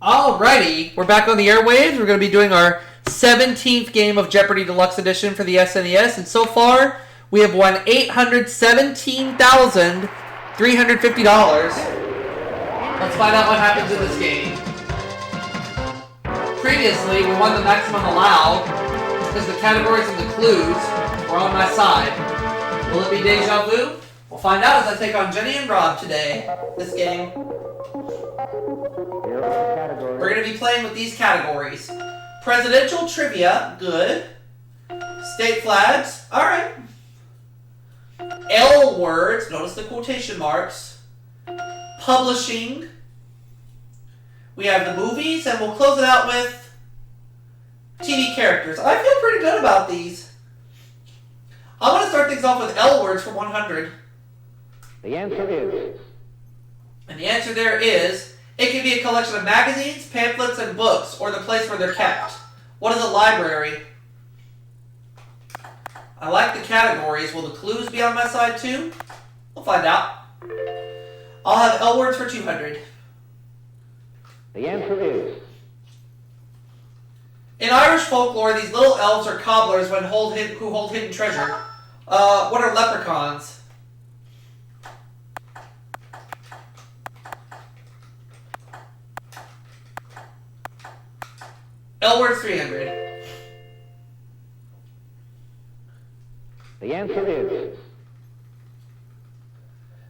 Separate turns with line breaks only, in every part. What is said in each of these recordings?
Alrighty, we're back on the airwaves. We're going to be doing our 17th game of Jeopardy Deluxe Edition for the SNES, and so far we have won $817,350. Let's find out what happens in this game. Previously, we won the maximum allowed because the categories and the clues were on my side. Will it be deja vu? We'll find out as I take on Jenny and Rob today. This game. We're going to be playing with these categories. Presidential trivia, good. State flags, alright. L words, notice the quotation marks. Publishing. We have the movies, and we'll close it out with TV characters. I feel pretty good about these. I'm going to start things off with L words for 100.
The answer is...
And the answer there is... It can be a collection of magazines, pamphlets, and books, or the place where they're kept. What is a library? I like the categories. Will the clues be on my side too? We'll find out. I'll have L words for 200.
The answer is...
In Irish folklore, these little elves are cobblers who hold hidden treasure. What are leprechauns? L words 300.
The answer is...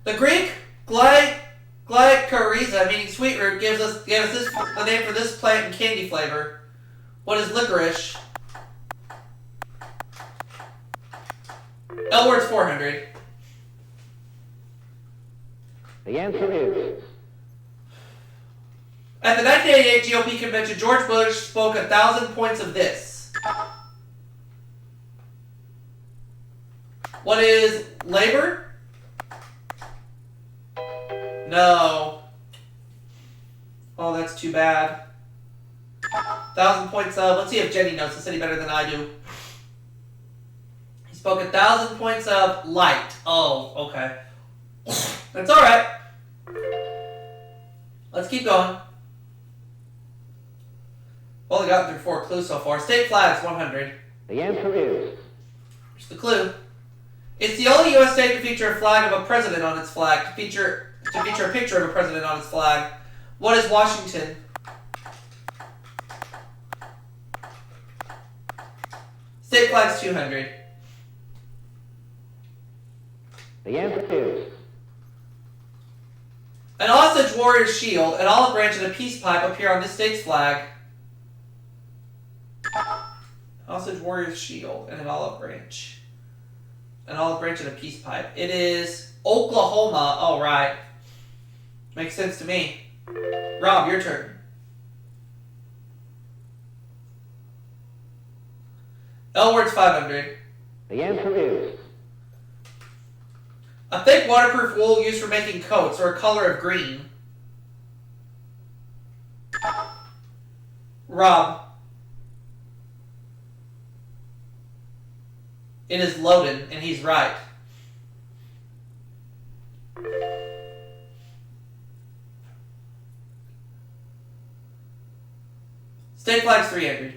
The Greek glycyrrhiza, meaning sweet root, gave us the name for this plant and candy flavor. What is licorice? L words 400.
The answer is...
At the 1988 GOP convention, George Bush spoke 1,000 points of this. What is labor? No. Oh, that's too bad. 1,000 points of... Let's see if Jenny knows this any better than I do. He spoke 1,000 points of light. Oh, okay. That's alright. Let's keep going. Only gotten through 4 clues so far. State flags, 100.
The answer is...
Here's the clue. It's the only U.S. state to feature a flag of a president on its flag. To feature a picture of a president on its flag. What is Washington? State flags, 200.
The answer is...
An Osage warrior's shield, an olive branch, and a peace pipe appear on this state's flag. Osage warrior's shield and an olive branch. An olive branch and a peace pipe. It is Oklahoma. All right. Makes sense to me. Rob, your turn. L words 500.
The answer is...
A thick waterproof wool used for making coats, or a color of green. Rob. It is loaded, and he's right. State flag's 300.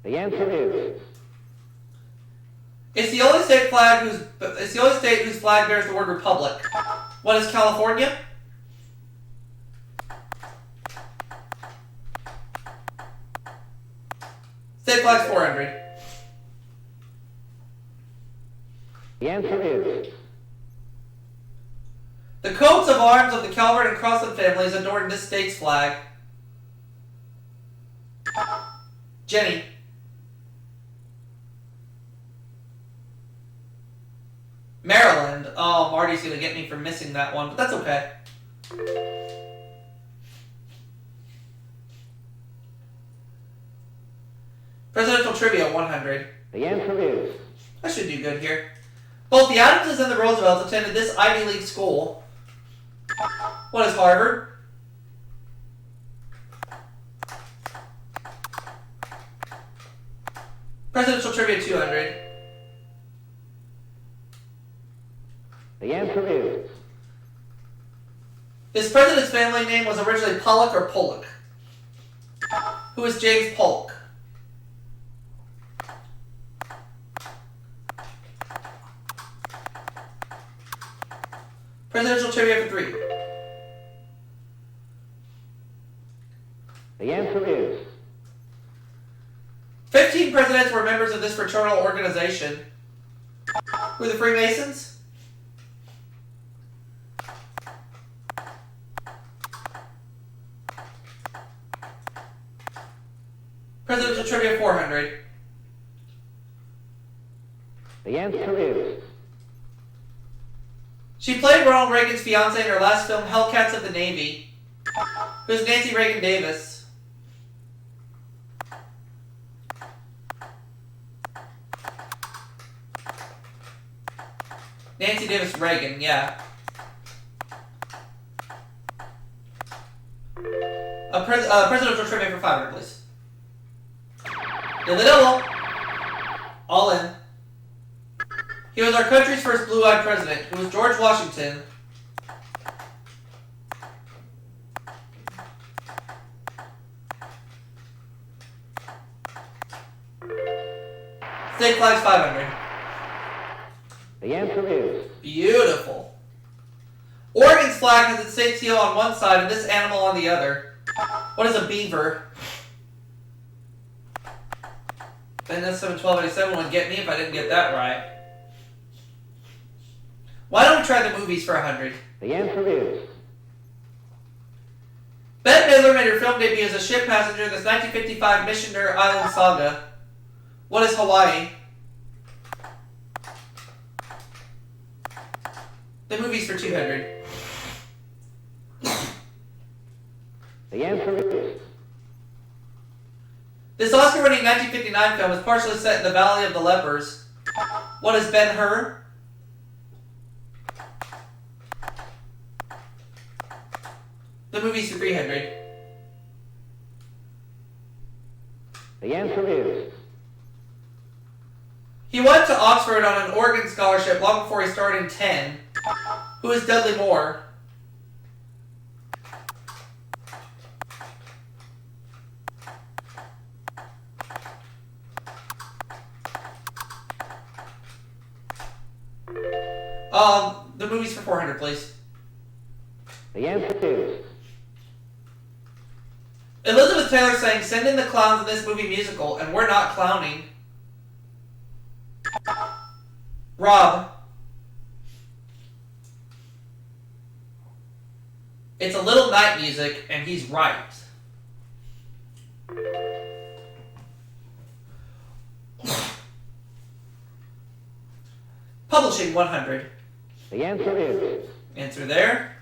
The answer is...
It's the only state whose flag bears the word republic. What is California? State flag's 400.
The answer is...
The coats of arms of the Calvert and Crossan families adorn this state's flag. Jenny. Maryland. Oh, Marty's going to get me for missing that one, but that's okay. Presidential trivia, 100.
The answer is...
I should do good here. Both the Adamses and the Roosevelts attended this Ivy League school. What is Harvard? Presidential trivia, 200.
The answer is...
This president's family name was originally Pollock or Pollock. Who is James Polk? Presidential trivia for 3.
The answer is
15 presidents were members of this fraternal organization. Who are the Freemasons? Presidential trivia 400.
the answer is
She played Ronald Reagan's fiancée in her last film, Hellcats of the Navy. Who's Nancy Reagan Davis? Nancy Davis Reagan, yeah. Presidential trivia for 500, please. Double. All in. He was our country's first blue-eyed president, who was George Washington. State flags 500.
the answer is
Beautiful. Oregon's flag has its state seal on one side and this animal on the other. What is a beaver? NS 71287 would get me if I didn't get that right. Why don't we try the movies for 100?
the answer is
Bette Midler made her film debut as a ship passenger in this 1955 Missioner Island saga. What is Hawaii? The movies for 200.
the answer is
This Oscar-winning 1959 film is partially set in the Valley of the Lepers. What is Ben-Hur? The movies for 300.
the answer is
He went to Oxford on an Oregon scholarship long before he started in 10. Who is Dudley Moore? The movies for 400, please.
the answer is
Elizabeth Taylor sang "Send in the Clowns" in this movie musical, and we're not clowning. Rob. It's a little night music, and he's right. Publishing 100.
the answer is
Answer there.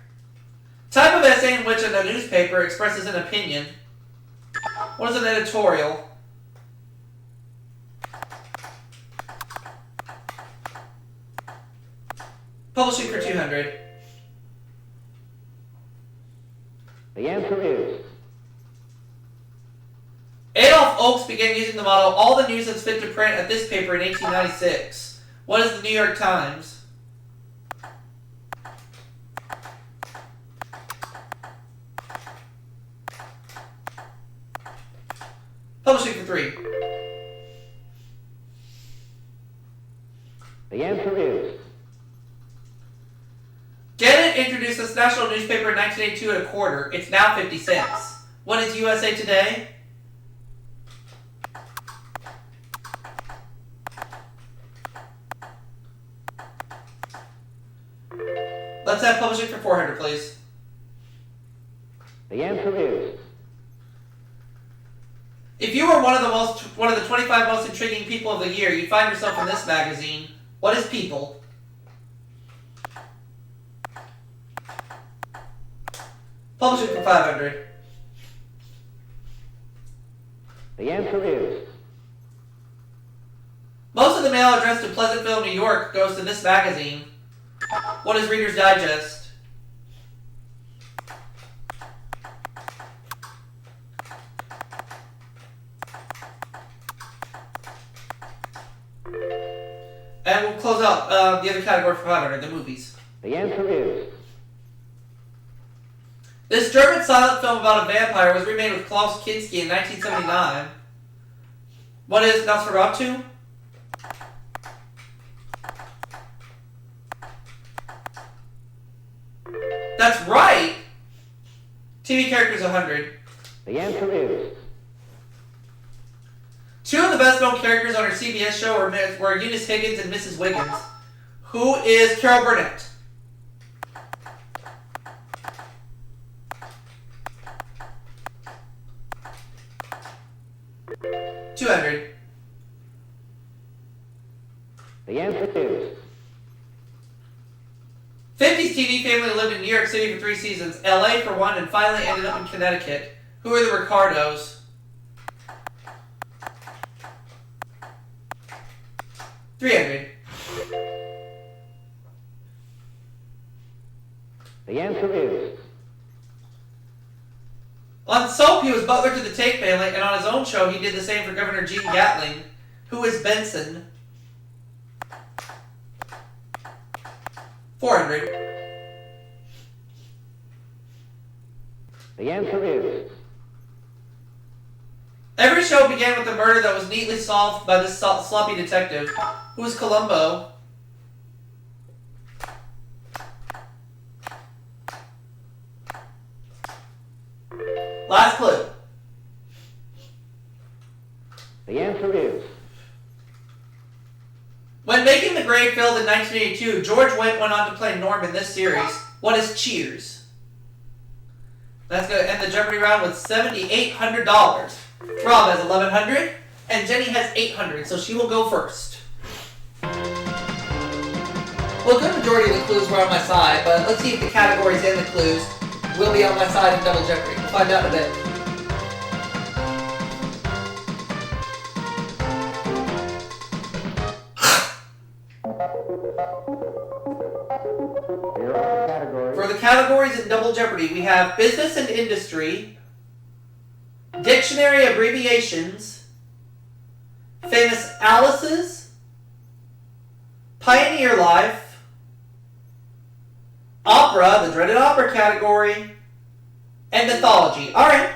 Type of essay in which a newspaper expresses an opinion. What is an editorial? Publishing for 200.
the answer is
Adolph Oakes began using the motto, "All the news that's fit to print" at this paper in 1896. What is the New York Times? Publishing for 3.
the answer is
Gannett introduced this national newspaper in 1982 at a quarter. It's now 50 cents. What is USA Today? Let's have publishing for 400, please.
the answer is
If you were one of the 25 most intriguing people of the year, you'd find yourself in this magazine. What is People? Publishing for 500.
the answer is
Most of the mail addressed to Pleasantville, New York goes to this magazine. What is Reader's Digest? And we'll close out the other category for 500, the movies.
the answer is
This German silent film about a vampire was remade with Klaus Kinski in 1979. What is Nosferatu? That's right! TV characters 100.
The answer is.
Two of the best known characters on her CBS show were Eunice Higgins and Mrs. Wiggins. Who is Carol Burnett? $200.
The answer is.
50s TV family lived in New York City for 3 seasons, LA for 1, and finally ended up in Connecticut. Who are the Ricardos? 300.
The answer is.
On Soap, he was butler to the Tate family, and on his own show, he did the same for Governor Gene Gatling. Who is Benson? 400.
The answer is.
Every show began with a murder that was neatly solved by this sloppy detective. Who is Columbo? Last clue.
The answer is.
When making The Grave Field in 1982, George Wendt went on to play Norm in this series. What is Cheers? That's going to end the Jeopardy round with $7,800. Rob has $1,100, and Jenny has $800, so she will go first. Well, a good majority of the clues were on my side, but let's see if the categories and the clues will be on my side in Double Jeopardy. We'll find out in a bit.
Here are the categories.
For the categories in Double Jeopardy, we have Business and Industry, Dictionary Abbreviations, Famous Alice's, Pioneer Life, Opera, the dreaded opera category, and Mythology. Alright.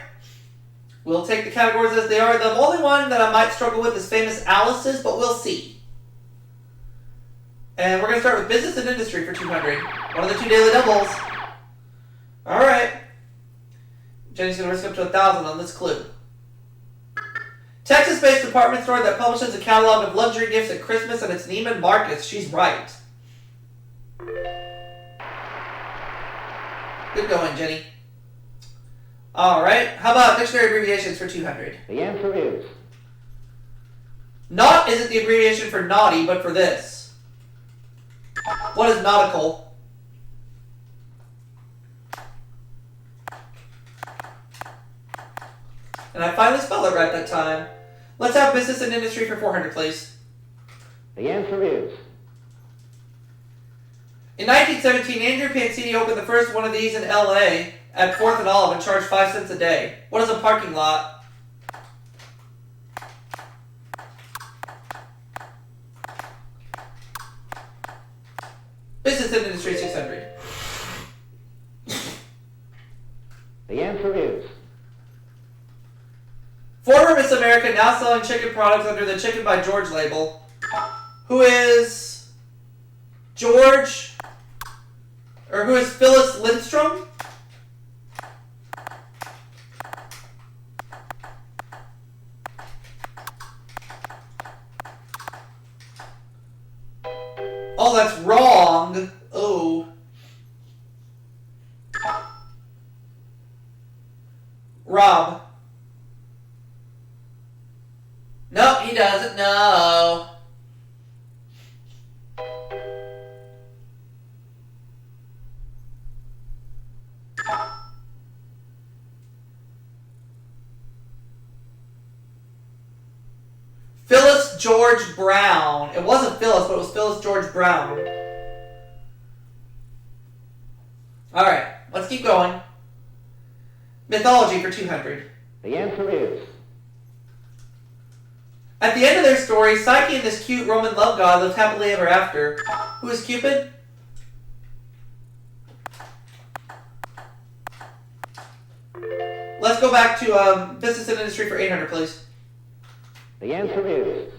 We'll take the categories as they are. The only one that I might struggle with is Famous Alice's, but we'll see. And we're going to start with Business and Industry for 200. One of the 2 daily doubles. Alright. Jenny's going to risk up to 1,000 on this clue. Texas-based department store that publishes a catalog of luxury gifts at Christmas, and it's Neiman Marcus. She's right. Good going, Jenny. Alright. How about dictionary abbreviations for 200?
The answer is.
Naut isn't the abbreviation for naughty, but for this. What is nautical? And I finally spelled it right that time. Let's have Business and Industry for 400, please.
The answer is.
In 1917, Andrew Pansini opened the first one of these in LA at 4th and Olive and charged 5 cents a day. What is a parking lot? Business and Industry 600.
The answer is.
Former Miss America now selling chicken products under the Chicken by George label. Who is George, or who is Phyllis Lindstrom? Oh, that's wrong. Oh. Rob. Nope, he doesn't know. Phyllis George Brown. It wasn't Phyllis, but it was Phyllis George Brown. Alright, let's keep going. Mythology for 200.
The answer is.
At the end of their story, Psyche and this cute Roman love god lived happily ever after. Who is Cupid? Let's go back to business and industry for 800, please.
The answer is.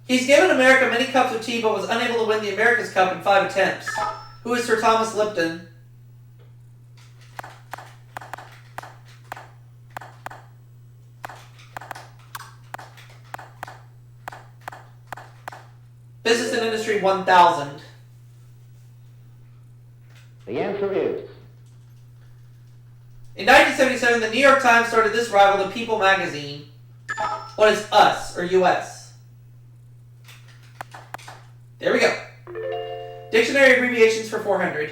He's given America many cups of tea, but was unable to win the America's Cup in 5 attempts. Who is Sir Thomas Lipton? Business and industry 1000.
The answer is.
In 1977, the New York Times started this rival to People magazine. What is US, or US? There we go. Dictionary abbreviations for 400.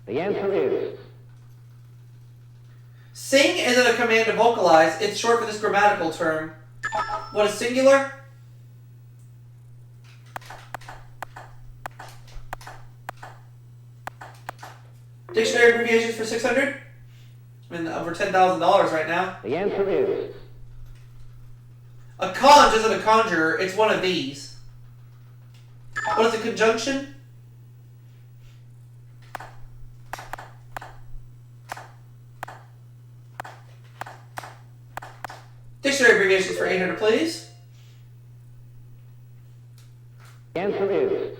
The answer is.
Sing isn't a command to vocalize. It's short for this grammatical term. What is singular? Dictionary abbreviations for 600? I mean, over $10,000 right now.
The answer is.
A conj isn't a conjurer. It's one of these. What is a conjunction? Dictionary abbreviations for 800, please.
The answer is.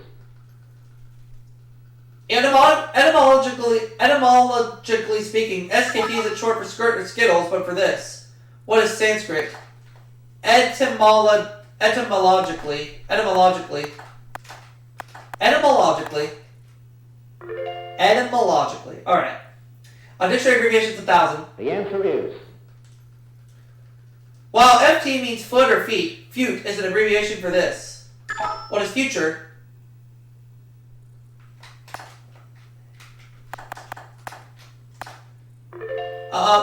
Etymologically speaking, SKT isn't short for skirt or Skittles, but for this. What is Sanskrit? Etymologically. Alright. Dictionary abbreviations 1000.
The answer is.
While FT means foot or feet, fute is an abbreviation for this. What is future?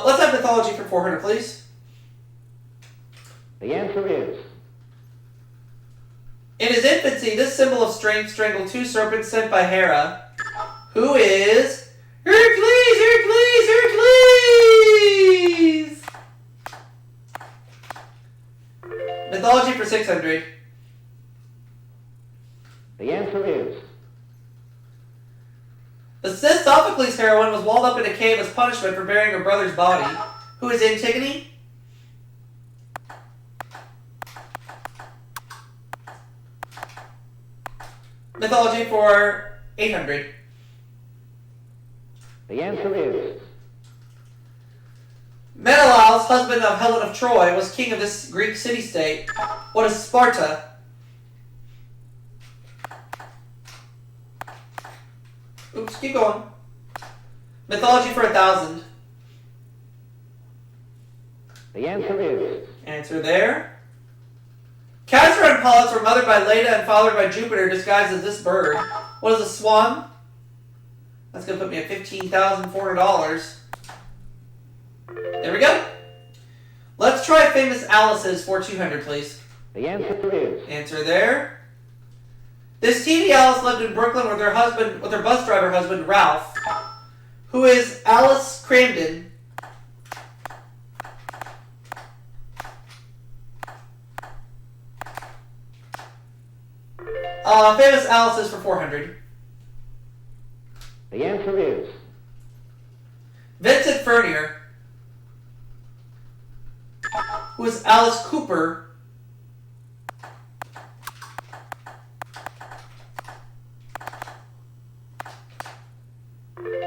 Let's have mythology for 400, please.
The answer is.
In his infancy, this symbol of strength strangled 2 serpents sent by Hera. Who is Hercules, Hercules, Hercules! Mythology for 600.
The answer is.
The Sophocles heroine was walled up in a cave as punishment for burying her brother's body. Who is Antigone? Mythology for 800.
The answer is.
Menelaus, husband of Helen of Troy, was king of this Greek city-state. What is Sparta? Oops, keep going. Mythology for 1000.
The answer is.
Answer there. Castor and Pollux were mothered by Leda and fathered by Jupiter, disguised as this bird. What is a swan? That's going to put me at $15,400. There we go. Let's try famous Alice's for 200, please.
The answer is.
Answer there. This TV Alice lived in Brooklyn with her bus driver husband, Ralph. Who is Alice Cramden? Famous Alice's for 400.
The answer is.
Vincent Furnier. Who is Alice Cooper?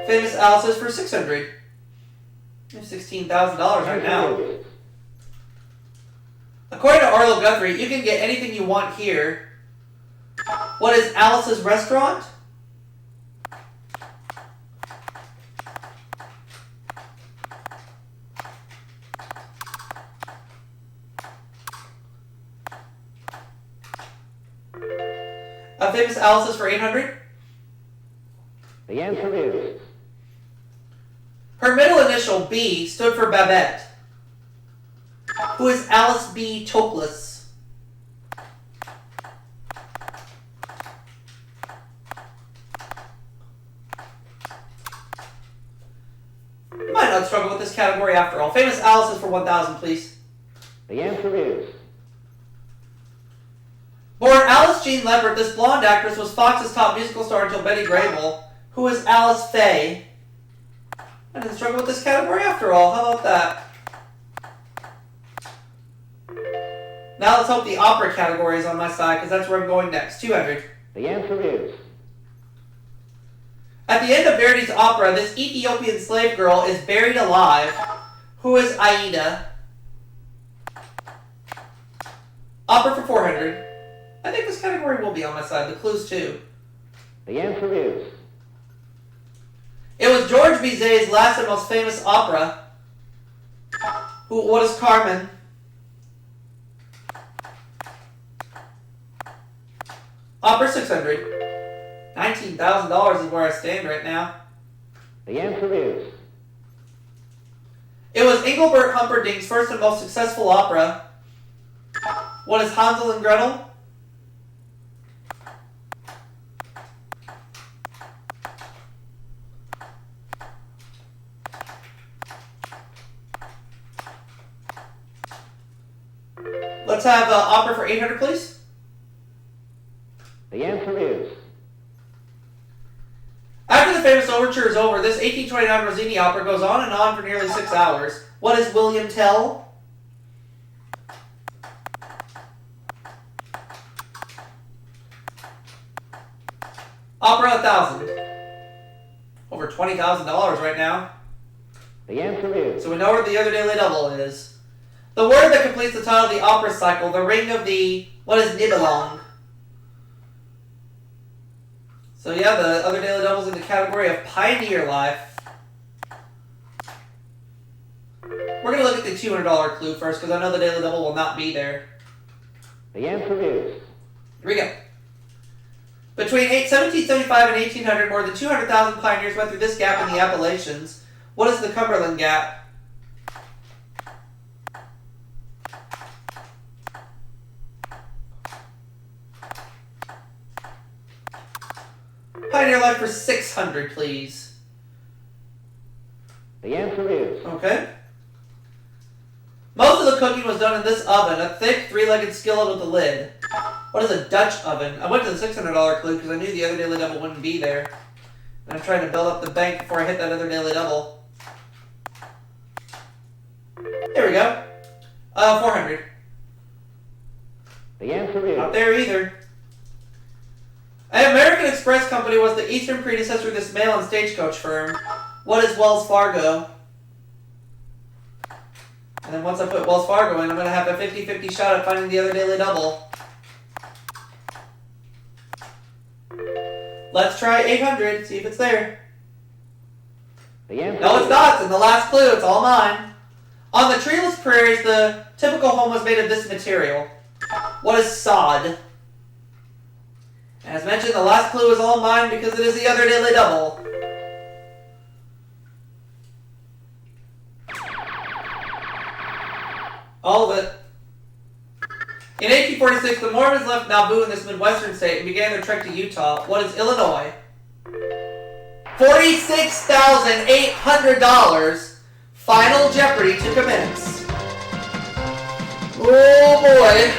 Famous Alice's for 600. You have $16,000 right now. According to Arlo Guthrie, you can get anything you want here. What is Alice's restaurant? Famous Alice's for 800.
The answer is.
Her middle initial, B, stood for Babette. Who is Alice B. Toklas? You might not struggle with this category after all. Famous Alice's for 1,000, please.
The answer is.
Born Alice Jean Leppert, this blonde actress was Fox's top musical star until Betty Grable. Who is Alice Faye? I didn't struggle with this category after all. How about that? Now let's hope the opera category is on my side, because that's where I'm going next. 200.
The answer is.
At the end of Verdi's opera, this Ethiopian slave girl is buried alive. Who is Aida? Opera for 400. I think this category will be on my side. The clues too.
The answer is.
It was George Bizet's last and most famous opera. What is Carmen? Opera 600. $19,000 is where I stand right now.
The answer is.
It was Engelbert Humperdinck's first and most successful opera. What is Hansel and Gretel? Let's have opera for 800, please.
The answer is.
After the famous overture is over, this 1829 Rossini opera goes on and on for nearly 6 hours. What is William Tell? Opera 1,000. Over $20,000 right now.
The answer is.
So we know where the other daily double is. The word that completes the title of the opera cycle, the ring of the... What is Nibelung? So yeah, the other daily double's in the category of Pioneer Life. We're going to look at the $200 clue first, because I know the daily double will not be there.
The answer is.
Here we go. Between 1775 and 1800, more than 200,000 pioneers went through this gap in the Appalachians. What is the Cumberland Gap? Pioneer Life for 600, please.
The answer is.
Okay. Most of the cooking was done in this oven, a thick, three-legged skillet with a lid. What is a Dutch oven? I went to the $600 clue because I knew the other daily double wouldn't be there. And I'm trying to build up the bank before I hit that other daily double. There we go. 400.
The answer is.
Not there either. An American Express company was the eastern predecessor of this mail and stagecoach firm. What is Wells Fargo? And then once I put Wells Fargo in, I'm going to have a 50-50 shot at finding the other daily double. Let's try 800, see if it's there.
The answer
No,
is.
it's not. It's in the last clue. It's all mine. On the treeless prairies, the typical home was made of this material. What is sod? As mentioned, the last clue is all mine because it is the other daily double. All of it. In 1846, the Mormons left Nauvoo in this Midwestern state and began their trek to Utah. What is Illinois? $46,800. Final Jeopardy to commence. Oh boy.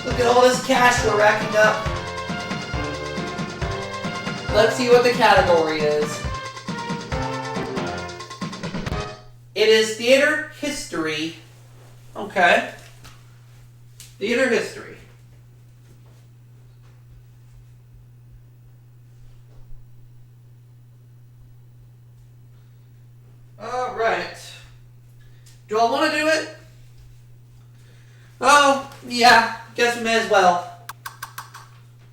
Look at all this cash we're racking up. Let's see what the category is. It is theater history. Okay. Theater history. All right. Do I want to do it? Oh, yeah. Guess we may as well.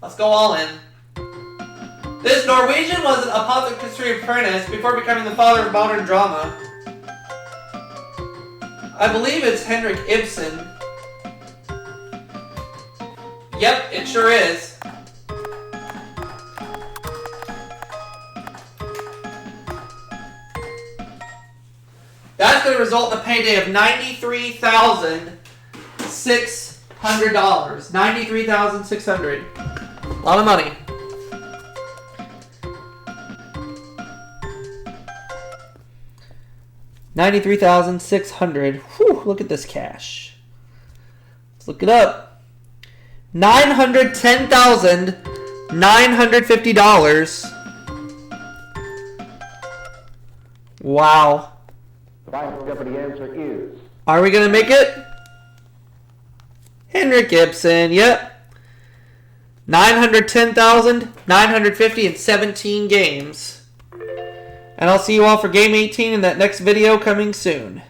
Let's go all in. This Norwegian was an apothecary apprentice before becoming the father of modern drama. I believe it's Henrik Ibsen. Yep, it sure is. That's going to result in a payday of $93,600. $93,600. A lot of money. $93,600. Whew, look at this cash. Let's look it up. $910,950. Wow.
The final Jeopardy answer is...
Are we going to make it? Henrik Gibson, yep. 910,950 in 17 games. And I'll see you all for Game 18 in that next video coming soon.